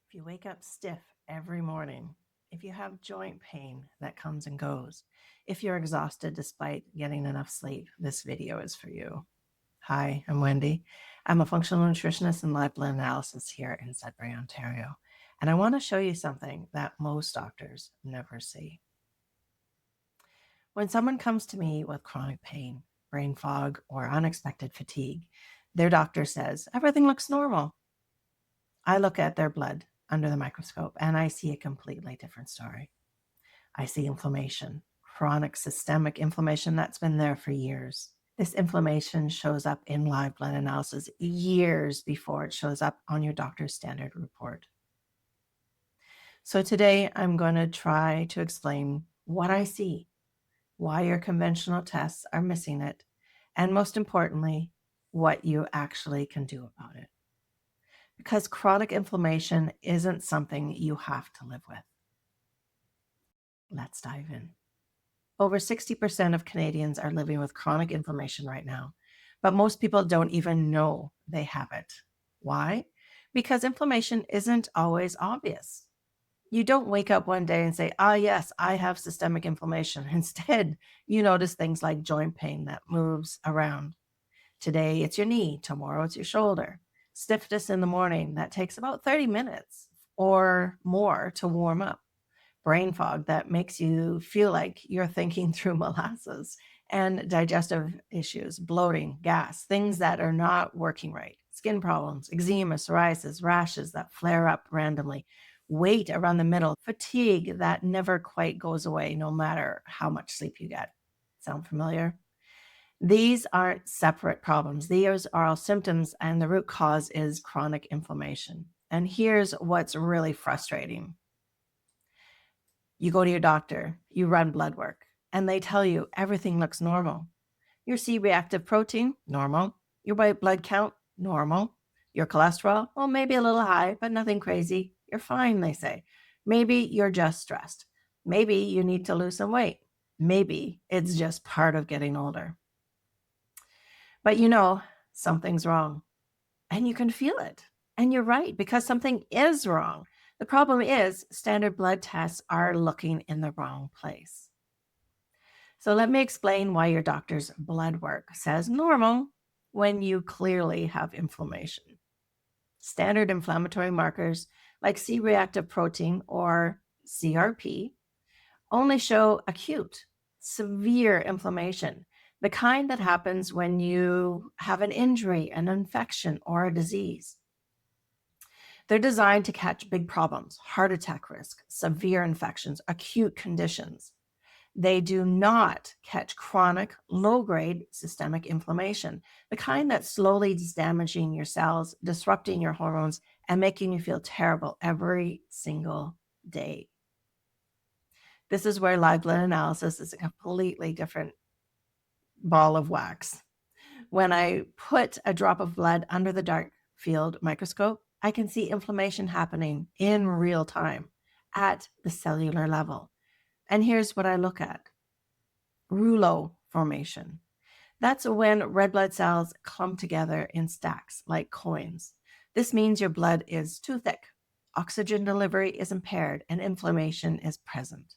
If you wake up stiff every morning, if you have joint pain that comes and goes, if you're exhausted despite getting enough sleep, this video is for you. Hi, I'm Wendy. I'm a functional nutritionist and live blood analysis here in Sudbury, Ontario. And I want to show you something that most doctors never see. When someone comes to me with chronic pain, brain fog, or unexpected fatigue, their doctor says, everything looks normal. I look at their blood under the microscope and I see a completely different story. I see inflammation, chronic systemic inflammation that's been there for years. This inflammation shows up in live blood analysis years before it shows up on your doctor's standard report. So today I'm going to try to explain what I see, why your conventional tests are missing it, and most importantly, what you actually can do about it. Because chronic inflammation isn't something you have to live with. Let's dive in. Over 60% of Canadians are living with chronic inflammation right now, but most people don't even know they have it. Why? Because inflammation isn't always obvious. You don't wake up one day and say, yes, I have systemic inflammation. Instead, you notice things like joint pain that moves around. Today, it's your knee. Tomorrow, it's your shoulder. Stiffness in the morning that takes about 30 minutes or more to warm up. Brain fog that makes you feel like you're thinking through molasses, and digestive issues, bloating, gas, things that are not working right, skin problems, eczema, psoriasis, rashes that flare up randomly, weight around the middle, fatigue that never quite goes away no matter how much sleep you get. Sound familiar? These aren't separate problems. These are all symptoms, and the root cause is chronic inflammation. And here's what's really frustrating. You go to your doctor, you run blood work, and they tell you everything looks normal. Your C-reactive protein, normal. Your white blood count, normal. Your cholesterol, well, maybe a little high, but nothing crazy. You're fine, they say. Maybe you're just stressed. Maybe you need to lose some weight. Maybe it's just part of getting older. But something's wrong, and you can feel it. And you're right, because something is wrong. The problem is standard blood tests are looking in the wrong place. So let me explain why your doctor's blood work says normal when you clearly have inflammation. Standard inflammatory markers like C-reactive protein or CRP only show acute, severe inflammation, the kind that happens when you have an injury, an infection, or a disease. They're designed to catch big problems, heart attack risk, severe infections, acute conditions. They do not catch chronic, low-grade systemic inflammation, the kind that's slowly damaging your cells, disrupting your hormones, and making you feel terrible every single day. This is where live blood analysis is a completely different ball of wax. When I put a drop of blood under the dark field microscope, I can see inflammation happening in real time at the cellular level. And here's what I look at. Rouleau formation. That's when red blood cells clump together in stacks like coins. This means your blood is too thick. Oxygen delivery is impaired and inflammation is present.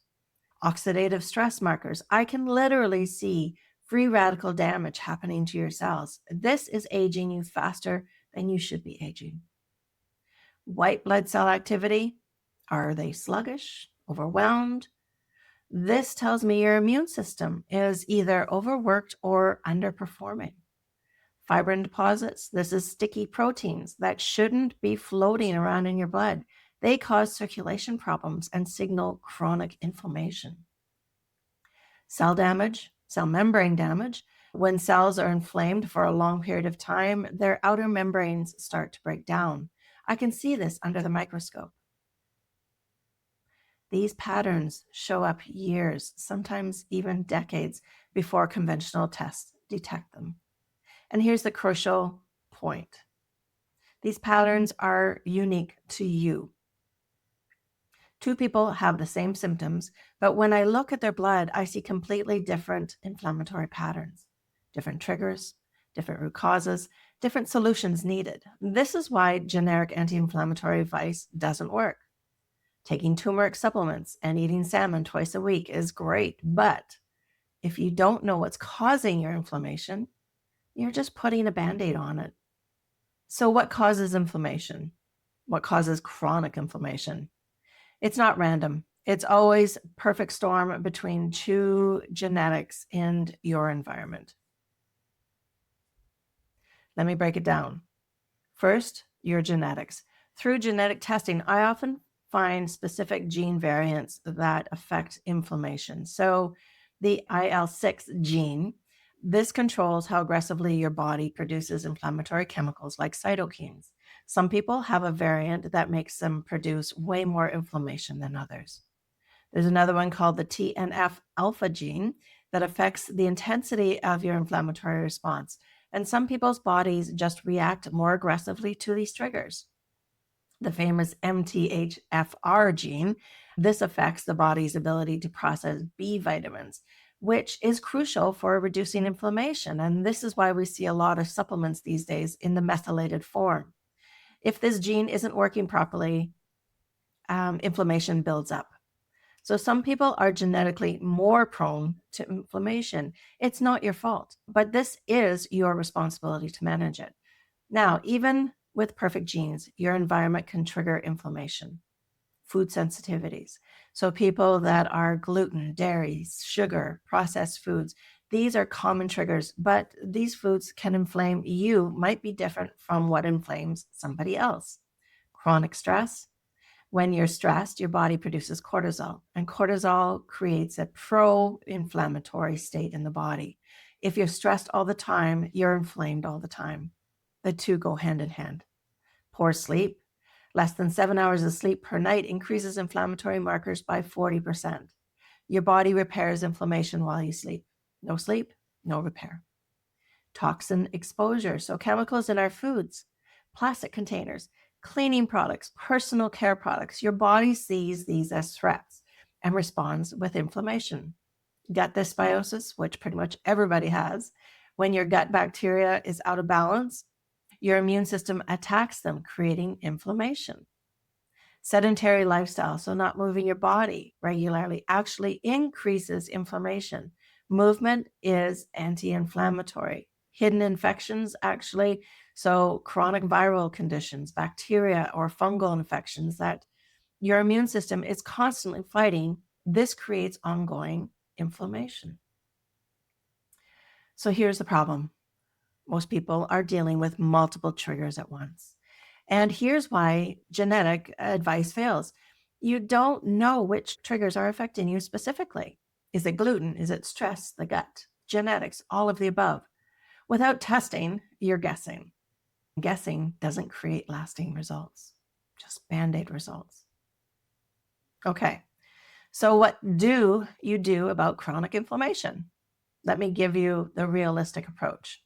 Oxidative stress markers. I can literally see free radical damage happening to your cells. This is aging you faster than you should be aging. White blood cell activity. Are they sluggish, overwhelmed? This tells me your immune system is either overworked or underperforming. Fibrin deposits. This is sticky proteins that shouldn't be floating around in your blood. They cause circulation problems and signal chronic inflammation. Cell damage, cell membrane damage. When cells are inflamed for a long period of time, their outer membranes start to break down. I can see this under the microscope. These patterns show up years, sometimes even decades, before conventional tests detect them. And here's the crucial point. These patterns are unique to you. Two people have the same symptoms, but when I look at their blood, I see completely different inflammatory patterns, different triggers, different root causes, different solutions needed. This is why generic anti-inflammatory advice doesn't work. Taking turmeric supplements and eating salmon twice a week is great, but if you don't know what's causing your inflammation, you're just putting a Band-Aid on it. So what causes inflammation? What causes chronic inflammation? It's not random. It's always perfect storm between two genetics and your environment. Let me break it down. First, your genetics. Through genetic testing, I often find specific gene variants that affect inflammation. So the IL-6 gene, this controls how aggressively your body produces inflammatory chemicals like cytokines. Some people have a variant that makes them produce way more inflammation than others. There's another one called the TNF alpha gene that affects the intensity of your inflammatory response. And some people's bodies just react more aggressively to these triggers. The famous MTHFR gene, this affects the body's ability to process B vitamins, which is crucial for reducing inflammation. And this is why we see a lot of supplements these days in the methylated form. If this gene isn't working properly, inflammation builds up. So some people are genetically more prone to inflammation. It's not your fault, but this is your responsibility to manage it. Now, even with perfect genes, your environment can trigger inflammation, food sensitivities. So people that are gluten, dairy, sugar, processed foods, these are common triggers, but these foods can inflame you, might be different from what inflames somebody else. Chronic stress. When you're stressed, your body produces cortisol, and cortisol creates a pro-inflammatory state in the body. If you're stressed all the time, you're inflamed all the time. The two go hand in hand. Poor sleep. Less than 7 hours of sleep per night increases inflammatory markers by 40%. Your body repairs inflammation while you sleep. No sleep, no repair. Toxin exposure, so chemicals in our foods, plastic containers, cleaning products, personal care products. Your body sees these as threats and responds with inflammation. Gut dysbiosis, which pretty much everybody has. When your gut bacteria is out of balance, your immune system attacks them, creating inflammation. Sedentary lifestyle, so not moving your body regularly, actually increases inflammation. Movement is anti-inflammatory. Hidden infections, actually, so chronic viral conditions, bacteria or fungal infections that your immune system is constantly fighting, this creates ongoing inflammation. So here's the problem. Most people are dealing with multiple triggers at once. And here's why genetic advice fails. You don't know which triggers are affecting you specifically. Is it gluten? Is it stress, the gut, genetics, all of the above? Without testing, you're guessing. Guessing doesn't create lasting results, just Band-Aid results. Okay, so what do you do about chronic inflammation? Let me give you the realistic approach,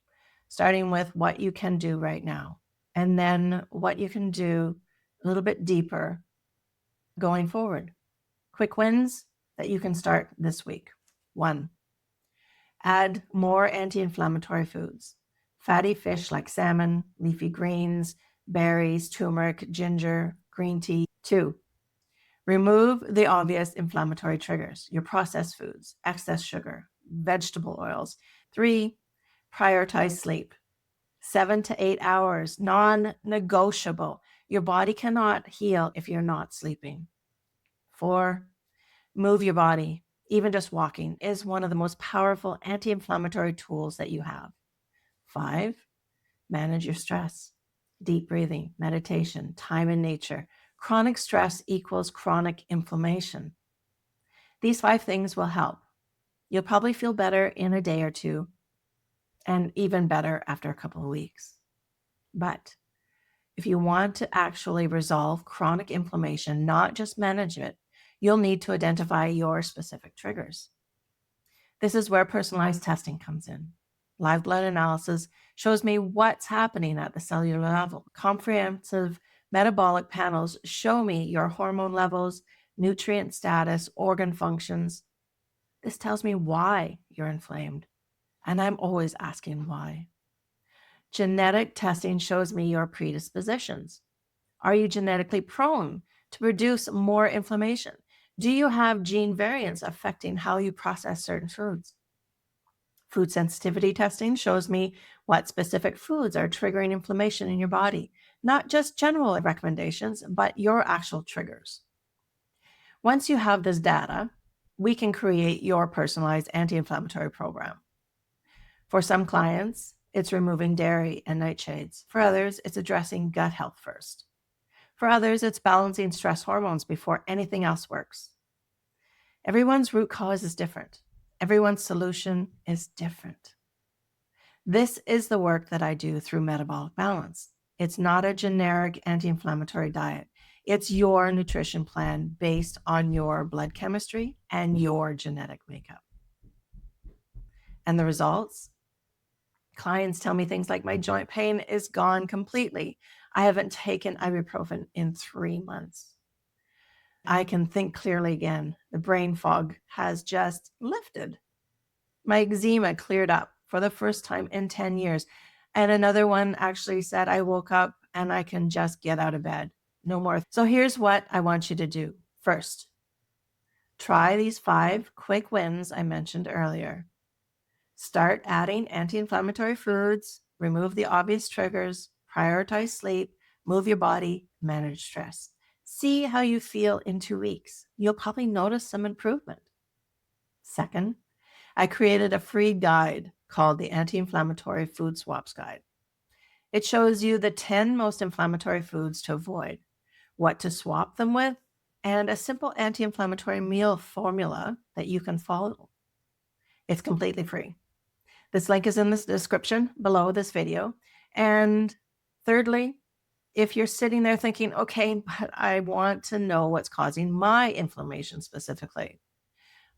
starting with what you can do right now, and then what you can do a little bit deeper going forward. Quick wins that you can start this week. 1, add more anti-inflammatory foods. Fatty fish like salmon, leafy greens, berries, turmeric, ginger, green tea. 2, remove the obvious inflammatory triggers, your processed foods, excess sugar, vegetable oils. 3, prioritize sleep. 7 to 8 hours, non-negotiable. Your body cannot heal if you're not sleeping. 4, move your body. Even just walking is one of the most powerful anti-inflammatory tools that you have. 5, manage your stress. Deep breathing, meditation, time in nature. Chronic stress equals chronic inflammation. These 5 things will help. You'll probably feel better in a day or two, and even better after a couple of weeks. But if you want to actually resolve chronic inflammation, not just manage it, you'll need to identify your specific triggers. This is where personalized testing comes in. Live blood analysis shows me what's happening at the cellular level. Comprehensive metabolic panels show me your hormone levels, nutrient status, organ functions. This tells me why you're inflamed, and I'm always asking why. Genetic testing shows me your predispositions. Are you genetically prone to produce more inflammation? Do you have gene variants affecting how you process certain foods? Food sensitivity testing shows me what specific foods are triggering inflammation in your body, not just general recommendations, but your actual triggers. Once you have this data, we can create your personalized anti-inflammatory program. For some clients, it's removing dairy and nightshades. For others, it's addressing gut health first. For others, it's balancing stress hormones before anything else works. Everyone's root cause is different. Everyone's solution is different. This is the work that I do through Metabolic Balance. It's not a generic anti-inflammatory diet. It's your nutrition plan based on your blood chemistry and your genetic makeup. And the results? Clients tell me things like, my joint pain is gone completely. I haven't taken ibuprofen in 3 months. I can think clearly again. The brain fog has just lifted. My eczema cleared up for the first time in 10 years. And another one actually said, I woke up and I can just get out of bed. No more. So here's what I want you to do. First, try these 5 quick wins I mentioned earlier. Start adding anti-inflammatory foods, remove the obvious triggers, prioritize sleep, move your body, manage stress. See how you feel in 2 weeks. You'll probably notice some improvement. Second, I created a free guide called the Anti-Inflammatory Food Swaps Guide. It shows you the 10 most inflammatory foods to avoid, what to swap them with, and a simple anti-inflammatory meal formula that you can follow. It's completely free. This link is in the description below this video. And thirdly, if you're sitting there thinking, okay, but I want to know what's causing my inflammation specifically,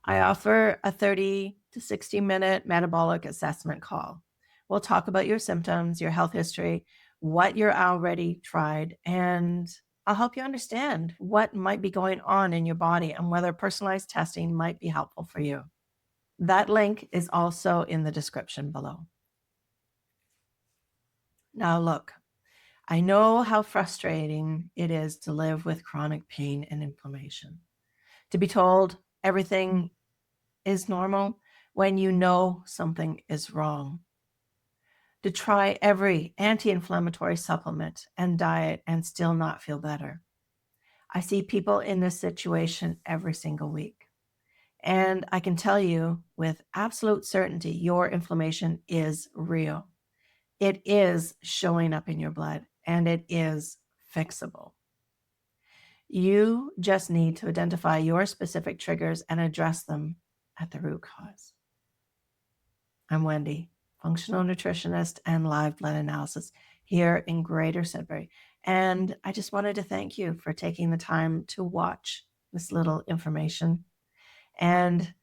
I offer a 30 to 60-minute metabolic assessment call. We'll talk about your symptoms, your health history, what you're already tried, and I'll help you understand what might be going on in your body and whether personalized testing might be helpful for you. That link is also in the description below. Now look, I know how frustrating it is to live with chronic pain and inflammation. To be told everything is normal when you know something is wrong. To try every anti-inflammatory supplement and diet and still not feel better. I see people in this situation every single week. And I can tell you with absolute certainty, your inflammation is real. It is showing up in your blood and it is fixable. You just need to identify your specific triggers and address them at the root cause. I'm Wendy, functional nutritionist and live blood analysis here in Greater Sudbury. And I just wanted to thank you for taking the time to watch this little information. And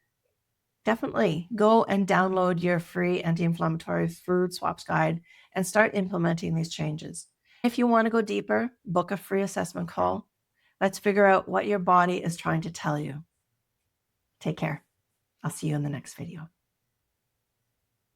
definitely go and download your free anti-inflammatory food swaps guide and start implementing these changes. If you want to go deeper, book a free assessment call. Let's figure out what your body is trying to tell you. Take care. I'll see you in the next video.